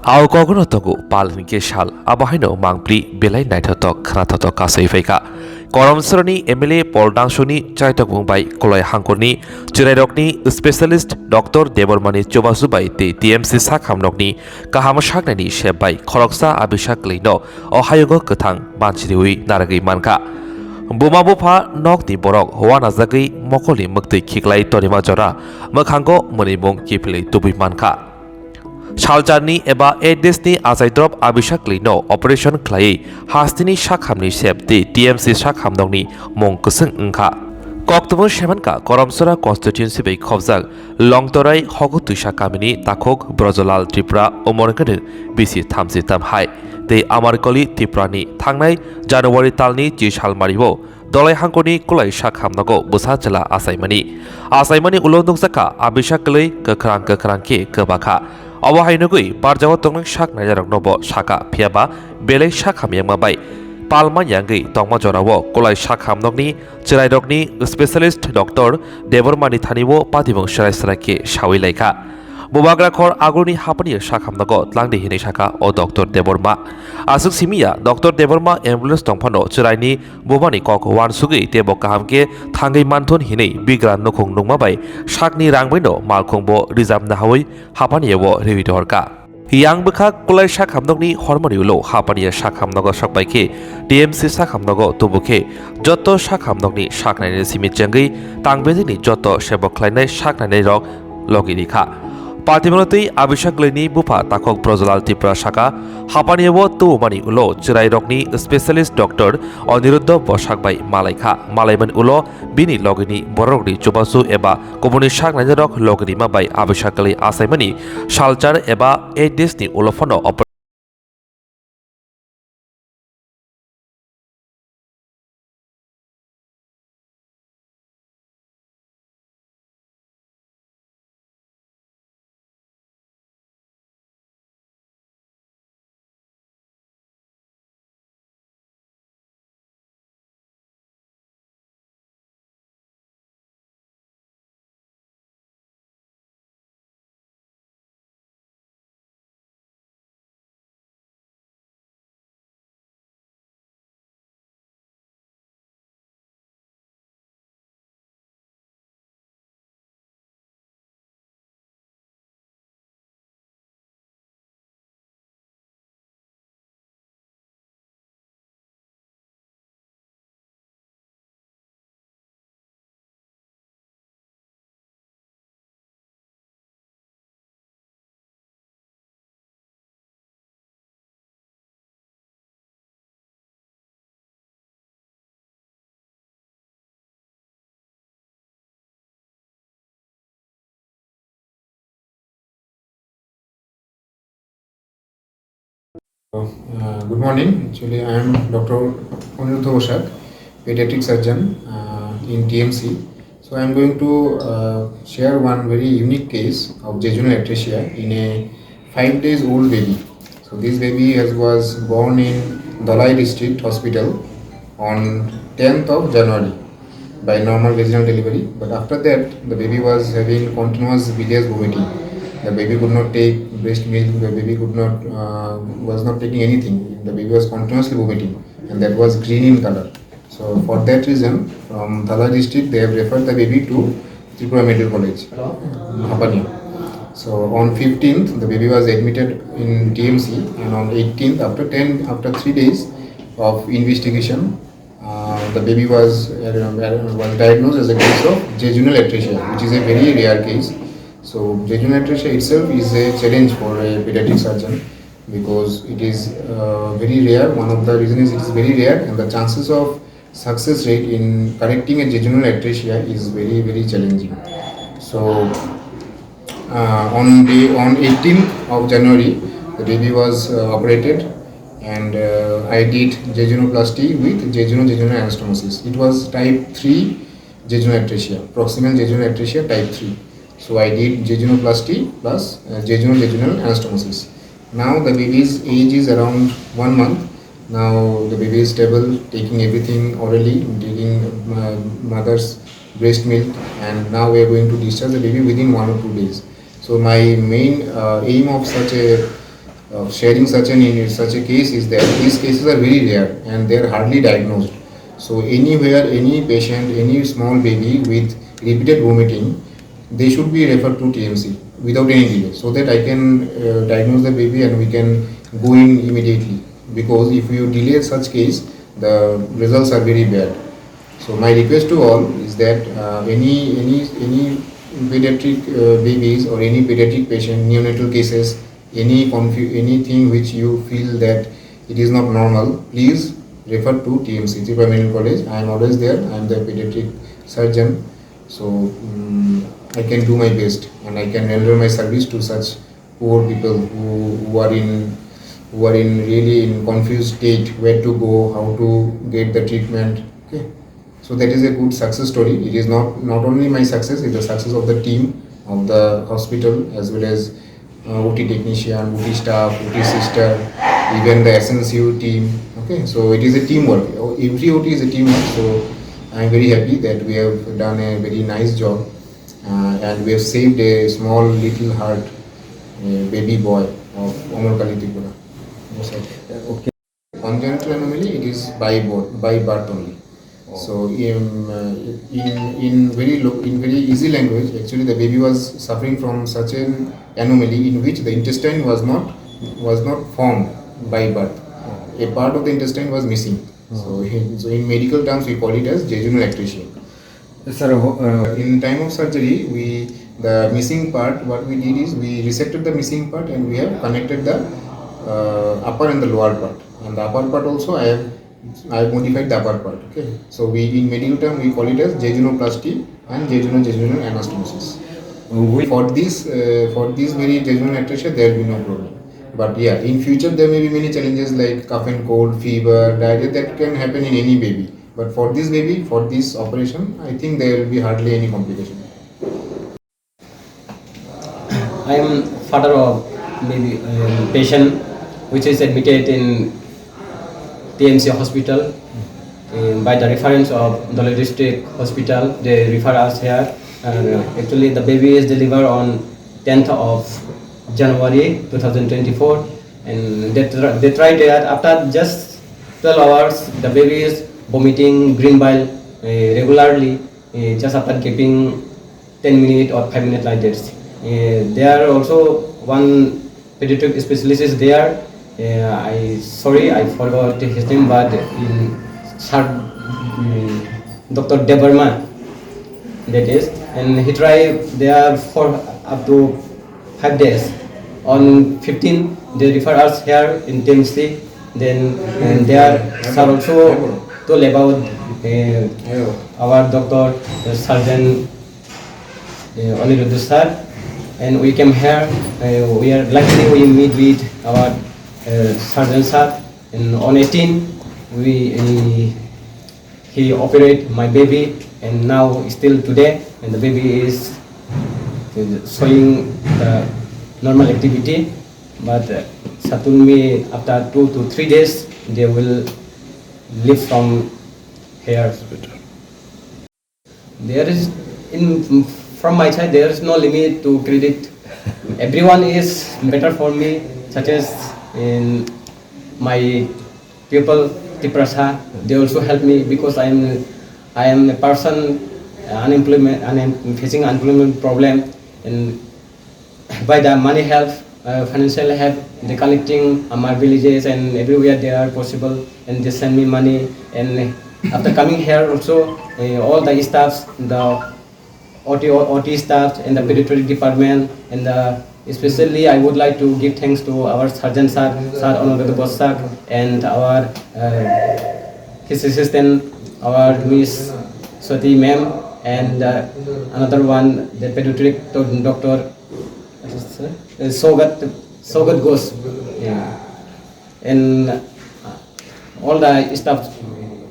Au kogono toku palin ke shal abahino mangpli belai naithotok khanathok kasei faika koromsroni MLA DANGSHUni CHAITOKMUNG bai kolai hangkorni chwrairokni specialist Dr. Debormani Chobasu bai te TMC sakhamnokni kaham saknani shep bai khoroksa abishak leino ohayogo kwthang banchiriwi naragui mankha Buma bufa nok ni borok hoa najagui mokoli muktui khiklai tonima jora mokhango monimung kipilei tubui mankha Saljarni eba 8DAYSni ajaidrop abishak leino operation khlai hastini sakhamni septi TMC sakhamnokni mung kusung wngkha Koktubung semanka koromsora constituency bai khobjak longtorai hogutuisa kamini takhok brojolal tripura omorgane bisi thamsi tamhai tei amarkoli triprani thangnai January talni 30 salmaribo dolai hangkoni kulai sakhamnago busa jela asaimani ulonduk jaka abishak lei kakrang ke kebakha Awahainugui barjawa tongnang sak najarok nobo saka phiaba belai sakham yangma bai palma yangi tongma jorawo kolai sakhamnokni chwrairokni specialist Dr. Debormani thanibo patibong sarai ke sawi laika Bubagra khor agurni hapani sakhamnago tlangdi hini saka o Dr. Deborma asuk simia Dr. Deborma ambulance tongphano chwraini bubani kok wan sugui tebo kahamke thangai manthon hini bigra nokhong nungma bai sakni rangbaino malkhongbo reserve na hawi hapani ebo rewi dorka Yang bukha kulai sakhamnokni hormoni ulo hapani sakhamnago sakbaike DMC sakhamnago tubuke joto sakhamnokni saknaini simit jangui tangbedini joto sebok khlainai saknaini rok logirikha Partimonotei abishak leini bupa takhok brojolal tripura saka hapaniebo tubumani ulo chwrairokni specialist doctor Aniruddha bosakbai malaikha malaiman ulo bini logini borokni chobasu eba komuni saknajarok logini mabai abishak lei asaimani saljar eba 8DAYSni ulofano Good morning. Actually, I am Dr. Aniruddha, pediatric surgeon in TMC. So I am going to share one very unique case of jejunal atresia in a 5 days old baby. So this baby was born in Dalai District Hospital on 10th of January by normal vaginal delivery. But after that, the baby was having continuous bilious vomiting. The baby could not take breast milk. The baby could not was not taking anything. The baby was continuously vomiting, and that was green in color. So for that reason, from Dhala district, they have referred the baby to Tripura Medical College, Hapania. So on 15th, the baby was admitted in TMC, and on 18th, after 3 days of investigation, the baby was diagnosed as a case of jejunal atresia, which is a very rare case. So jejunal atresia itself is a challenge for a pediatric surgeon because it is very rare. One of the reasons is it is very rare, and the chances of success rate in correcting a jejunal atresia is very, very challenging. So on 18th of January, the baby was operated, and I did jejunoplasty with jejunal anastomosis. It was type 3 jejunal atresia, proximal jejunal atresia type 3. So I did jejunoplasty plus jejunal anastomosis. Now the baby's age is around 1 month. Now the baby is stable, taking everything orally, taking mother's breast milk, and now we are going to discharge the baby within 1 or 2 days. So my main aim of such a of sharing such a case is that these cases are very rare and they are hardly diagnosed. So anywhere, any patient, any small baby with repeated vomiting, they should be referred to TMC without any delay, so that I can diagnose the baby and we can go in immediately. Because if you delay such case, the results are very bad. So my request to all is that any pediatric babies or any pediatric patient, neonatal cases, anything which you feel that it is not normal, please refer to TMC, Tripura Medical College. I am always there. I am the pediatric surgeon, so I can do my best and I can render my service to such poor people who are in really in confused state, where to go, how to get the treatment. Okay, so that is a good success story. It is not only my success, it is the success of the team of the hospital, as well as OT technician, OT staff, OT sister, even the SNCU team. Okay, so it is a teamwork. Every OT is a teamwork. So I am very happy that we have done a very nice job and we have saved a small little heart baby boy of Omar Kali Tripura. Okay. Congenital anomaly, it is by birth only. So in very easy language, actually the baby was suffering from such an anomaly in which the intestine was not formed by birth. A part of the intestine was missing. So in medical terms we call it as jejunal atresia. Sir, In time of surgery, the missing part, what we did is we resected the missing part and we have connected the upper and the lower part. And the upper part also I have modified the upper part. Okay, so in medical term we call it as jejunoplasty and jejunal anastomosis. For this very jejunal atresia, there will be no problem. But yeah, in future there may be many challenges like cough and cold, fever, diarrhea, that can happen in any baby. But for this baby, for this operation, I think there will be hardly any complication. I am father of maybe patient which is admitted in TMC hospital. By the reference of Dolly District Hospital, they refer us here. Actually, the baby is delivered on 10th of January 2024, and they tried that after just 12 hours, the baby is vomiting green bile regularly, just after keeping 10 minutes or 5 minutes like this. There are also one pediatric specialist is there. I forgot his name, but in Dr. Debarma, that is, and he tried there for up to 5 days. On 15, they refer us here in TMC. Then there are also told about our doctor, the surgeon Aniruddha sir, and we came here. We are luckily we meet with our surgeon sir, and on 18 he operated my baby, and now still today, and the baby is showing the normal activity. But certainly after 2 to 3 days they will leave from here. There is from my side there is no limit to credit. Everyone is better for me, such as in my pupil Tiprasa. They also help me because I am a person facing unemployment problem, and by the money help, financial help, they collecting my villages and everywhere they are possible, and they send me money. And after coming here also, all the staffs, the OT staff and the pediatric department, and especially I would like to give thanks to our surgeon sir Anurag Bosak, and our his assistant, our Miss Swati ma'am, and another one, the pediatric doctor Sogat Ghosh, and all the staff,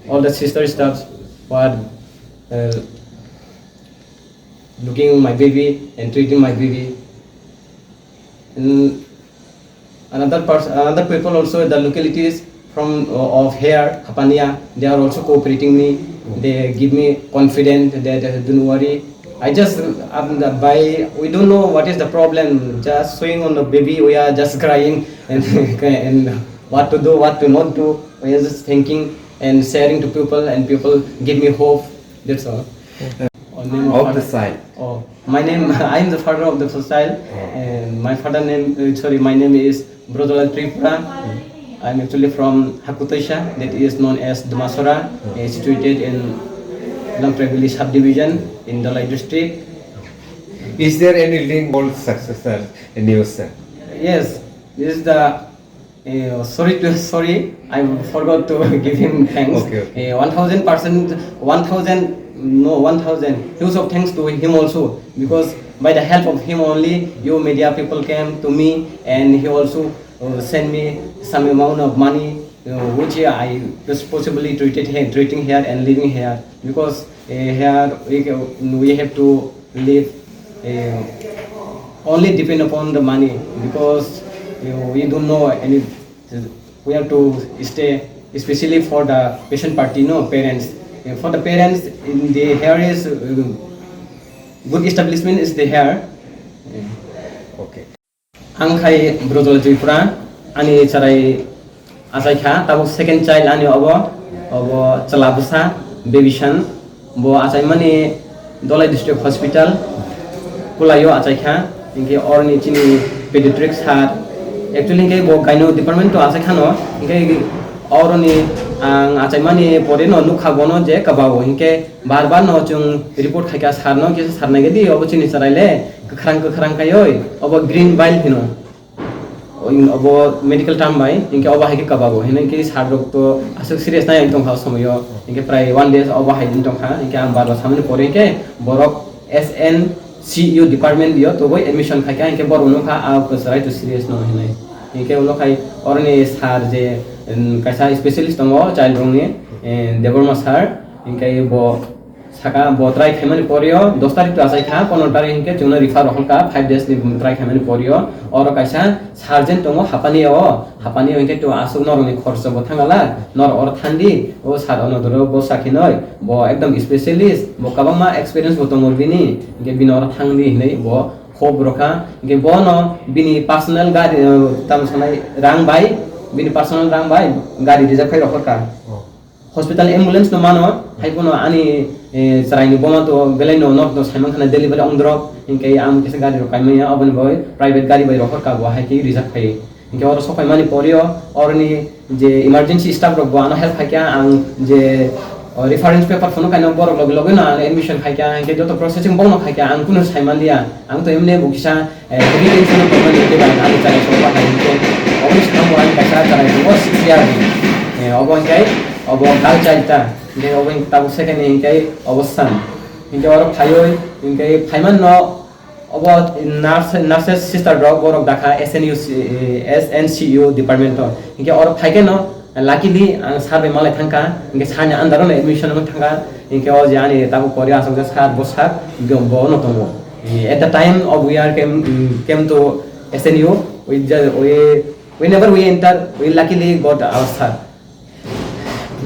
all the sister staffs who are looking my baby and treating my baby. And another people also, the localities from of here, Hapania, they are also cooperating me. They give me confidence that don't worry, I just by we don't know what is the problem. Just showing on the baby, we are just crying and what to do, what to not do. We are just thinking and sharing to people, and people give me hope. That's all. Name Of the side. Oh, my name. I am the father of the child, and my father name. My name is Brodolal Tripura. I am actually from Hakutaisha, that is known as Damasora, situated in Lamprevili subdivision in Dalai district. Is there any link or successor in you, sir? Yes, this is the. Sorry, I forgot to give him thanks. Okay. 1,000%, 1,000. Huge of thanks to him also, because by the help of him only, you media people came to me, and he also sent me some amount of money, which I responsibly treating here and living here, because here we have to live only depend upon the money, because we don't know any. We have to stay, especially for the patient party, parents. For the parents, in the here is good establishment is the here. Okay. Angkai Brodol Tripura, ani carai asaikha, tabu second child ani obo calabusa, baby shan, bo asai mani Dolai district hospital, kulayo asaikha, inke orni chini pediatrics har. Actually inke bo gyno department to asaikha no, inke orni ang acai mani pore no nukha bono je kabao inke bar no chung report khaika sarno ke sarna ge di obo chini charaile kharang kayoi obo green bile hino obo medical term bai inke obo haike kabao hina inke sarrok to asuk serious na ekdom ha somoyo inke pray 1 days obo haidin tongkha inke ang bar samne pore ke borok SNCU department dio to boy admission khaika inke bor nukha a ko sarai to serious no hina inke ulo khai orni sar je kaisa specialist tongo child room ni deborma sir inkai bo saka bo try khamani porio 10 tarik to asai kha 15 tarik inke chuna refer holka 5 days ni try khamani porio oro kaisa sergeant tongo hapani inke to asuk nor ni khorsa bo thangala nor or thandi o sar ono doro bo sakinoi bo ekdom specialist bo kabama experience bo tongo bini inke binor thangdi nei bo khob rokha inke bo no bini personal gari tam sonai rang bai bini personal rang bai gari reserve khai rokhka hospital ambulance no mano haipono ani sarai boma to belai no nok to saimang khana delivery ondro inkai am kese gari ro kaimaya abon boy private gari bai rokhka bo hai ki reserve khai inkai oro sokai mani porio orni je emergency staff ro bo ana help khaikya ang je reference paper phono kaino borok logi na admission khaikya inkai joto processing bono khaikya ang kuno saiman dia ang to emne bukisa retention ko mani ke bai ani chai so ba hai inkai obis number ani kaisa chai bo 6 year obon kai obo kal chaita inkai obon tabu second inkai obossan inkai oro phayoi inkai phaiman no obo nurses sister dog borok dakha SNCU department to inkai oro phaike no luckily ang sarbe malai thangka inkai sarne andaro no admission no thangka inkai o jani tabu korea asok sar bosak gombo no tongo at the time of we are came to SNU whenever we enter we luckily got our sir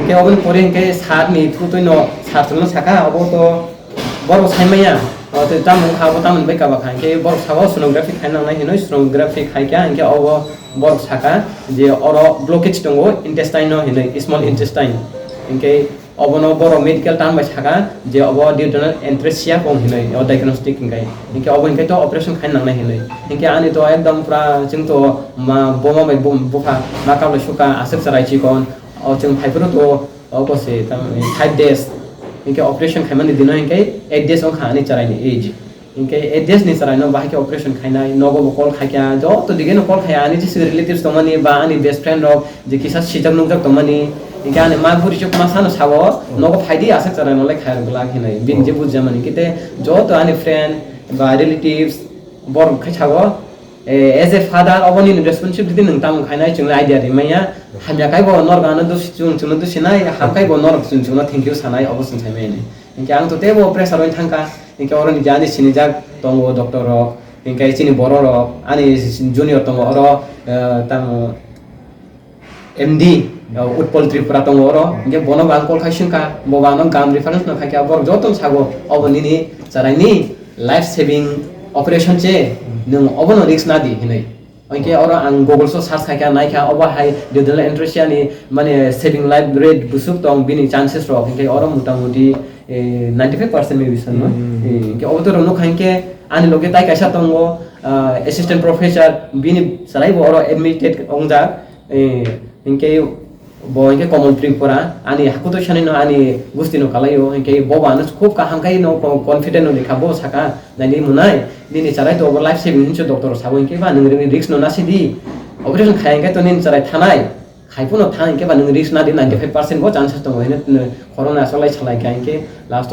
inkai obon pore inkai sar ni thutoi no sar no saka obo to boro saimaya to tamung khabo tamun bai ka ba kha inkai boro sabo sonography khaina nai hinoi sonography khaikya inkai obo boro saka je oro blockage tongo intestine no hinoi small intestine inkai obo no boro medical term bai saka je obo duodenal atresia kong hinoi o diagnostic inkai obo inkai to operation khaina nai hinoi inkai ani to ekdom pura jing to ma boma bai bufa ma ka lo shuka asep sarai chi kon o chung phaipro to obo se 5 days inkai operation khaimani dino inkai 8 days on khani charai ni age inkai 8 days ni charai no bahai ke operation khaina nogo bokol khaikya jo to dige no kol khaya ani ji relatives to mani ba ani best friend of je kisa sitak nungjak to mani inkai ani ma buri chok ma sano sabo nogo phaidi ase charai no lai khaya gla khinai bin je bujja mani kite jo to ani friend ba relatives bor khaichago as a father oboni responsibility nang tam khainai chung idea ri maya hamya kai bo nor gana do chung do sinai ham kai bo nor chung thank you sanai obosun sai meni inkai ang to tebo pressure oi thangka inkai oroni jani sinijak tongo doctor ro inkai chini boro ro ani junior tongo oro tam MD utpol tripura tongoro ge bono bang kol khaishinka bobano gam reference no khakya bor joton sago oboni ni charai life saving operation che nung obono risk na di hinai oke ora ang google so search khakya naikha oba hai digital interest ni mane saving life rate busuk tong bini chances ro ke ora mutamuti 95% maybe san no ke oboto no khanke ani loge tai kaisa tongo assistant professor bini sarai bo ora admitted ongja inke bo inke common tripura ani hakuto shani no ani gusti no kalayo inke bo banus khub ka hamkai no confident no likhabo saka nani munai dini charai to life saving hincho doctor sabo inke ba nung risk no nasidi operation khayenge to nin charai thanai khaipuno thang inke ba nung risk na di 95% bo chances to hoine corona solai chalai ka inke last